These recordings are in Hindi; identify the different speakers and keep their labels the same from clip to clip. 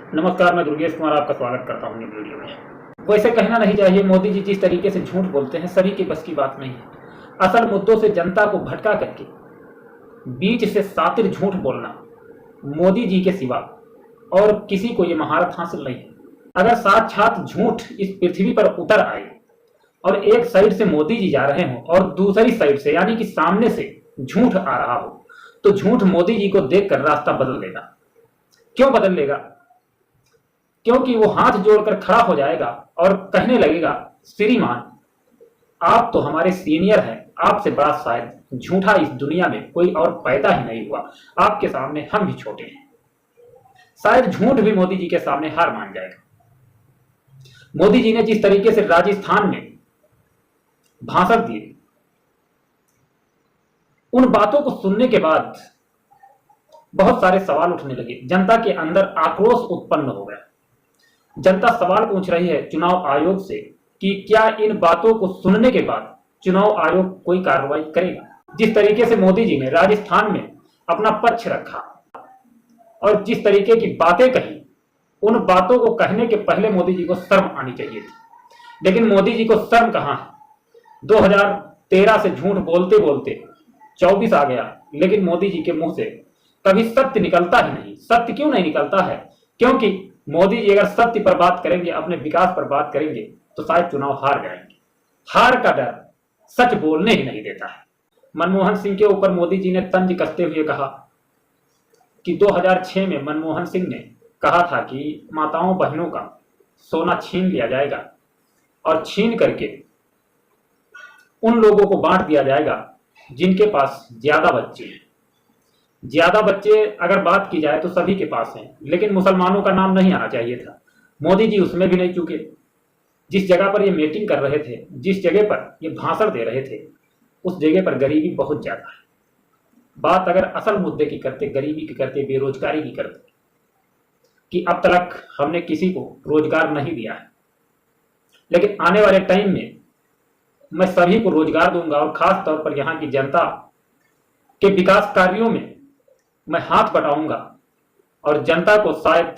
Speaker 1: नमस्कार, मैं दुर्गेश कुमार आपका स्वागत करता हूँ इस वीडियो में। वैसे कहना नहीं चाहिए, मोदी जी जिस तरीके से झूठ बोलते हैं सभी के बस की बात नहीं है। असल मुद्दों से जनता को भटका करके बीच से सातिर झूठ बोलना मोदी जी के सिवा और किसी को ये महारत हासिल नहीं है। अगर साक्षात झूठ इस पृथ्वी पर उतर आए और एक साइड से मोदी जी जा रहे हों और दूसरी साइड से यानी कि सामने से झूठ आ रहा हो, तो झूठ मोदी जी को देखकर रास्ता बदल लेगा। क्यों बदल लेगा? क्योंकि वो हाथ जोड़कर खड़ा हो जाएगा और कहने लगेगा, श्रीमान आप तो हमारे सीनियर हैं, आपसे बड़ा शायद झूठा इस दुनिया में कोई और पैदा ही नहीं हुआ, आपके सामने हम भी छोटे हैं। शायद झूठ भी मोदी जी के सामने हार मान जाएगा। मोदी जी ने जिस तरीके से राजस्थान में भाषण दिए, उन बातों को सुनने के बाद बहुत सारे सवाल उठने लगे। जनता के अंदर आक्रोश उत्पन्न हो गया। जनता सवाल पूछ रही है चुनाव आयोग से कि क्या इन बातों को सुनने के बाद चुनाव आयोग कोई कार्रवाई करेगा। जिस तरीके से मोदी जी ने राजस्थान में अपना पक्ष रखा और जिस तरीके की बातें कही, उन बातों को कहने के पहले मोदी जी को शर्म आनी चाहिए थी, लेकिन मोदी जी को शर्म कहां है। 2013 से झूठ बोलते बोलते 24 आ गया, लेकिन मोदी जी के मुंह से कभी सत्य निकलता ही नहीं। सत्य क्यों नहीं निकलता है? क्योंकि मोदी जी अगर सत्य पर बात करेंगे, अपने विकास पर बात करेंगे, तो शायद चुनाव हार जाएंगे। हार का डर सच बोलने ही नहीं देता है। मनमोहन सिंह के ऊपर मोदी जी ने तंज कसते हुए कहा कि 2006 में मनमोहन सिंह ने कहा था कि माताओं बहनों का सोना छीन लिया जाएगा और छीन करके उन लोगों को बांट दिया जाएगा जिनके पास ज्यादा बच्चे हैं। ज्यादा बच्चे अगर बात की जाए तो सभी के पास हैं, लेकिन मुसलमानों का नाम नहीं आना चाहिए था। मोदी जी उसमें भी नहीं चूके। जिस जगह पर ये मीटिंग कर रहे थे, जिस जगह पर ये भाषण दे रहे थे, उस जगह पर गरीबी बहुत ज्यादा है। बात अगर असल मुद्दे की करते, गरीबी की करते, बेरोजगारी की करते, कि अब तक हमने किसी को रोजगार नहीं दिया है, लेकिन आने वाले टाइम में मैं सभी को रोजगार दूंगा और खास तौर पर यहाँ की जनता के विकास कार्यों में मैं हाथ बटाऊंगा और जनता को शायद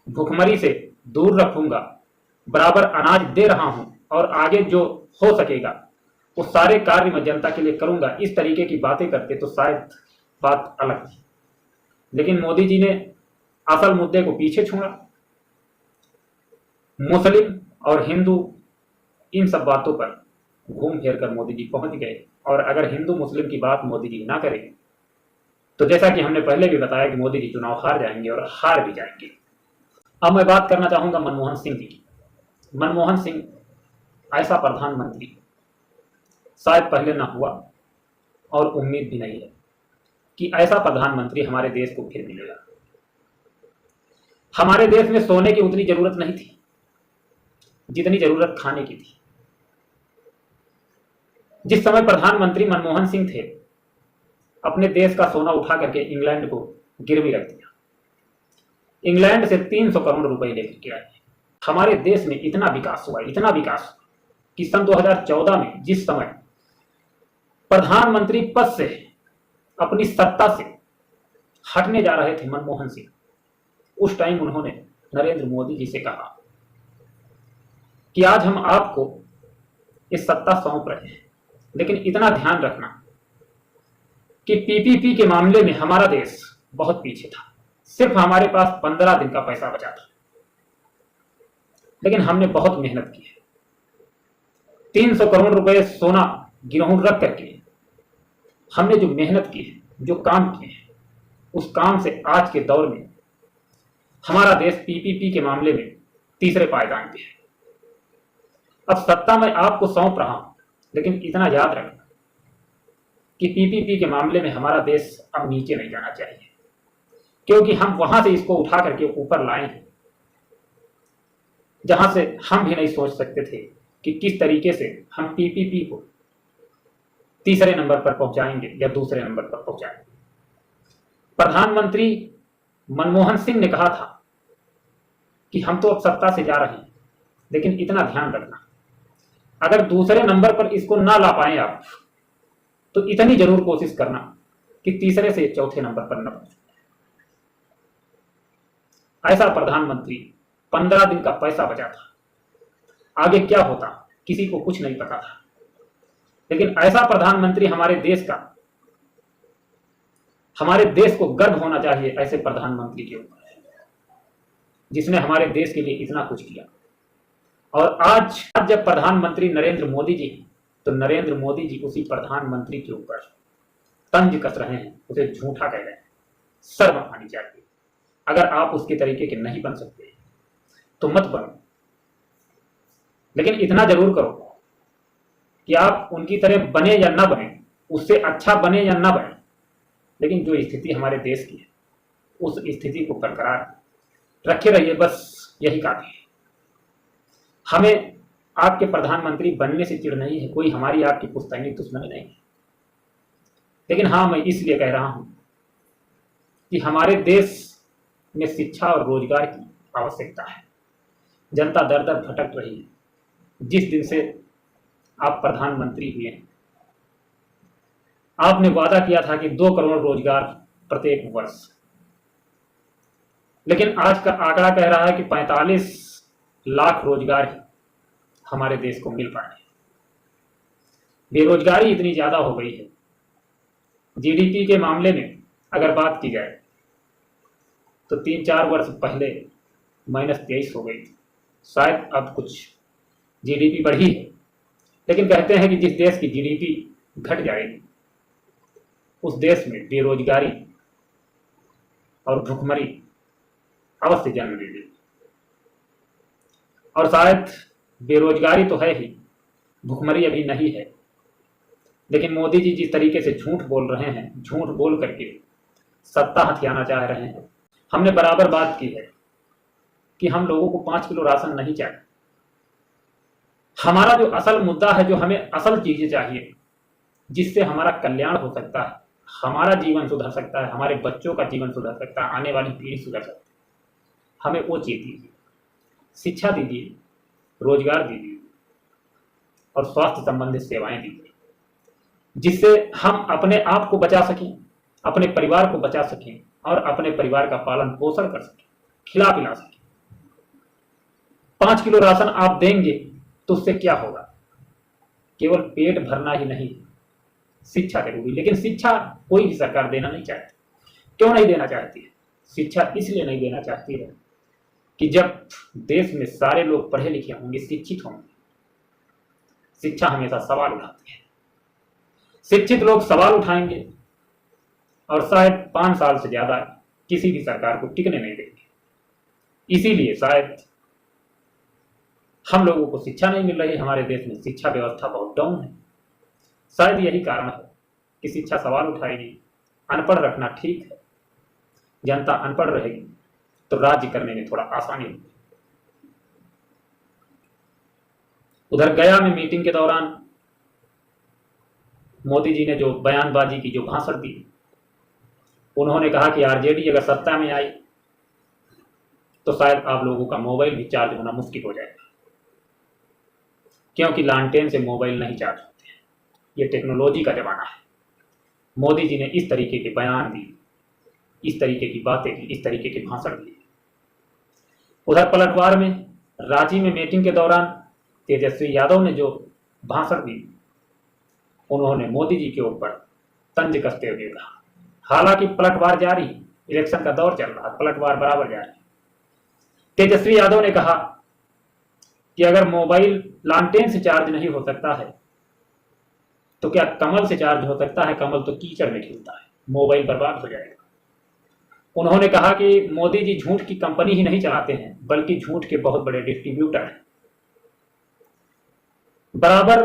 Speaker 1: भुखमरी से दूर रखूंगा। बराबर अनाज दे रहा हूं और आगे जो हो सकेगा वो सारे कार्य मैं जनता के लिए करूंगा। इस तरीके की बातें करते तो शायद बात अलग थी, लेकिन मोदी जी ने असल मुद्दे को पीछे छोड़ा। मुस्लिम और हिंदू इन सब बातों पर घूम फिर कर मोदी जी पहुंच गए, और अगर हिंदू मुस्लिम की बात मोदी जी ना करें तो जैसा कि हमने पहले भी बताया कि मोदी जी चुनाव हार जाएंगे और हार भी जाएंगे। अब मैं बात करना चाहूंगा मनमोहन सिंह जी की। मनमोहन सिंह ऐसा प्रधानमंत्री शायद पहले ना हुआ और उम्मीद भी नहीं है कि ऐसा प्रधानमंत्री हमारे देश को फिर मिलेगा। हमारे देश में सोने की उतनी जरूरत नहीं थी जितनी जरूरत खाने की थी। जिस समय प्रधानमंत्री मनमोहन सिंह थे, अपने देश का सोना उठा करके इंग्लैंड को गिरवी रख दिया। इंग्लैंड से 300 करोड़ रुपए लेकर के आए। हमारे देश में इतना विकास हुआ, इतना विकास कि सन 2014 में जिस समय प्रधानमंत्री पद से, अपनी सत्ता से हटने जा रहे थे मनमोहन सिंह, उस टाइम उन्होंने नरेंद्र मोदी जी से कहा कि आज हम आपको इस सत्ता सौंप रहे हैं, लेकिन इतना ध्यान रखना कि पीपीपी के मामले में हमारा देश बहुत पीछे था। सिर्फ हमारे पास 15 दिन का पैसा बचा था, लेकिन हमने बहुत मेहनत की है। 300 करोड़ रुपए सोना गिरहू रख करके हमने जो मेहनत की है, जो काम किए हैं, उस काम से आज के दौर में हमारा देश पीपीपी के मामले में तीसरे पायदान पे है। अब सत्ता मैं आपको सौंप रहा हूं, लेकिन इतना याद रखना कि पीपीपी के मामले में हमारा देश अब नीचे नहीं जाना चाहिए, क्योंकि हम वहां से इसको उठा करके ऊपर लाए हैं जहां से हम भी नहीं सोच सकते थे कि किस तरीके से हम पीपीपी को तीसरे नंबर पर पहुंचाएंगे या दूसरे नंबर पर पहुंचाएंगे। प्रधानमंत्री मनमोहन सिंह ने कहा था कि हम तो अब सत्ता से जा रहे हैं, लेकिन इतना ध्यान रखना, अगर दूसरे नंबर पर इसको ना ला पाए आप, तो इतनी जरूर कोशिश करना कि तीसरे से चौथे नंबर पर न पहुंचे। ऐसा प्रधानमंत्री 15 दिन का पैसा बचा था, आगे क्या होता किसी को कुछ नहीं पता था। लेकिन ऐसा प्रधानमंत्री हमारे देश को गर्व होना चाहिए ऐसे प्रधानमंत्री के ऊपर, जिसने हमारे देश के लिए इतना कुछ किया। और आज जब प्रधानमंत्री नरेंद्र मोदी जी, तो नरेंद्र मोदी जी उसी प्रधानमंत्री के ऊपर तंज कस रहे हैं, उसे झूठा कह रहे हैं। शर्म आनी चाहिए। अगर आप उसके तरीके के नहीं बन सकते तो मत बनो, लेकिन इतना जरूर करो कि आप उनकी तरह बने या ना बने, उससे अच्छा बने या ना बने, लेकिन जो स्थिति हमारे देश की है उस स्थिति को बरकरार रखे रहिए, बस यही काफी है। हमें आपके प्रधानमंत्री बनने से चिढ़ नहीं है, कोई हमारी आपकी पुश्तैनी दुश्मनी नहीं है। लेकिन हाँ, मैं इसलिए कह रहा हूं कि हमारे देश में शिक्षा और रोजगार की आवश्यकता है। जनता दर दर भटक रही है। जिस दिन से आप प्रधानमंत्री हुए हैं, आपने वादा किया था कि 2 करोड़ रोजगार प्रत्येक वर्ष, लेकिन आज का आंकड़ा कह रहा है कि 45 लाख रोजगार ही हमारे देश को मिल पाए। बेरोजगारी इतनी ज्यादा हो गई है। जीडीपी के मामले में अगर बात की जाए तो 3-4 वर्ष पहले -23 हो गई थी। शायद अब कुछ जीडीपी बढ़ी है, लेकिन कहते हैं कि जिस देश की जीडीपी घट जाएगी उस देश में बेरोजगारी और भुखमरी अवश्य जन्म लेगी। और शायद बेरोजगारी तो है ही, भुखमरी अभी नहीं है। लेकिन मोदी जी जिस तरीके से झूठ बोल रहे हैं, झूठ बोल करके सत्ता हथियाना चाह रहे हैं। हमने बराबर बात की है कि हम लोगों को 5 किलो राशन नहीं चाहिए। हमारा जो असल मुद्दा है, जो हमें असल चीजें चाहिए जिससे हमारा कल्याण हो सकता है, हमारा जीवन सुधर सकता है, हमारे बच्चों का जीवन सुधर सकता है, आने वाली पीढ़ी सुधर सकती है, हमें वो चीज दीजिए। शिक्षा दीजिए, रोजगार दीजिए और स्वास्थ्य संबंधित सेवाएं दीजिए, जिससे हम अपने आप को बचा सकें, अपने परिवार को बचा सकें और अपने परिवार का पालन पोषण कर सकें, खिला पिला सकें। 5 किलो राशन आप देंगे तो उससे क्या होगा? केवल पेट भरना ही नहीं, शिक्षा जरूरी। लेकिन शिक्षा कोई भी सरकार देना नहीं चाहती। क्यों नहीं देना चाहती है? शिक्षा इसलिए नहीं देना चाहती है कि जब देश में सारे लोग पढ़े लिखे होंगे, शिक्षित होंगे, शिक्षा हमेशा सवाल उठाती है। शिक्षित लोग सवाल उठाएंगे और शायद 5 साल से ज्यादा किसी भी सरकार को टिकने नहीं देंगे। इसीलिए शायद हम लोगों को शिक्षा नहीं मिल रही। हमारे देश में शिक्षा व्यवस्था बहुत डाउन है। शायद यही कारण है कि शिक्षा सवाल उठाएगी। अनपढ़ रखना ठीक है, जनता अनपढ़ रहेगी तो राज्य करने में थोड़ा आसानी होगी। उधर गया में मीटिंग के दौरान मोदी जी ने जो बयानबाजी की, जो भाषण दी, उन्होंने कहा कि आरजेडी अगर सत्ता में आई तो शायद आप लोगों का मोबाइल भी चार्ज होना मुश्किल हो जाएगा, क्योंकि लालटेन से मोबाइल नहीं चार्ज होते हैं। ये टेक्नोलॉजी का जमाना है। मोदी जी ने इस तरीके के बयान दिए, इस तरीके की बातें की, इस तरीके के भाषण दिए। उधर पलटवार में रांची में मीटिंग के दौरान तेजस्वी यादव ने जो भाषण दी, उन्होंने मोदी जी के ऊपर तंज कसते हुए कहा। हालांकि पलटवार जारी, इलेक्शन का दौर चल रहा, पलटवार बराबर जारी। तेजस्वी यादव ने कहा कि अगर मोबाइल लालटेन से चार्ज नहीं हो सकता है तो क्या कमल से चार्ज हो सकता है? कमल तो कीचड़ में खिलता है, मोबाइल बर्बाद हो जाएगा। उन्होंने कहा कि मोदी जी झूठ की कंपनी ही नहीं चलाते हैं, बल्कि झूठ के बहुत बड़े डिस्ट्रीब्यूटर हैं। बराबर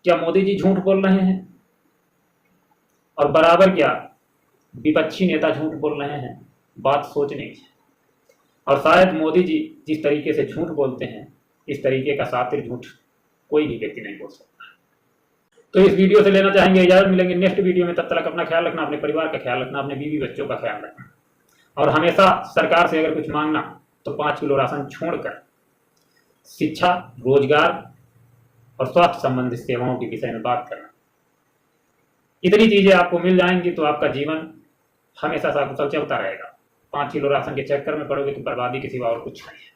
Speaker 1: क्या मोदी जी झूठ बोल रहे हैं? और बराबर क्या विपक्षी नेता झूठ बोल रहे हैं? बात सोचने की है। और शायद मोदी जी जिस तरीके से झूठ बोलते हैं, इस तरीके का सातिर झूठ कोई भी व्यक्ति नहीं बोल सकता। तो इस वीडियो से लेना चाहेंगे इजाजत। मिलेंगे नेक्स्ट वीडियो में। तब तक अपना ख्याल रखना, अपने परिवार का ख्याल रखना, अपने बीवी बच्चों का ख्याल रखना। और हमेशा सरकार से अगर कुछ मांगना तो 5 किलो राशन छोड़कर शिक्षा, रोजगार और स्वास्थ्य संबंधित सेवाओं के विषय में बात करना। इतनी चीजें आपको मिल जाएंगी तो आपका जीवन हमेशा सकुशल चलता रहेगा। 5 किलो राशन के चक्कर में पड़ोगे तो बर्बादी के सिवा और कुछ नहीं है।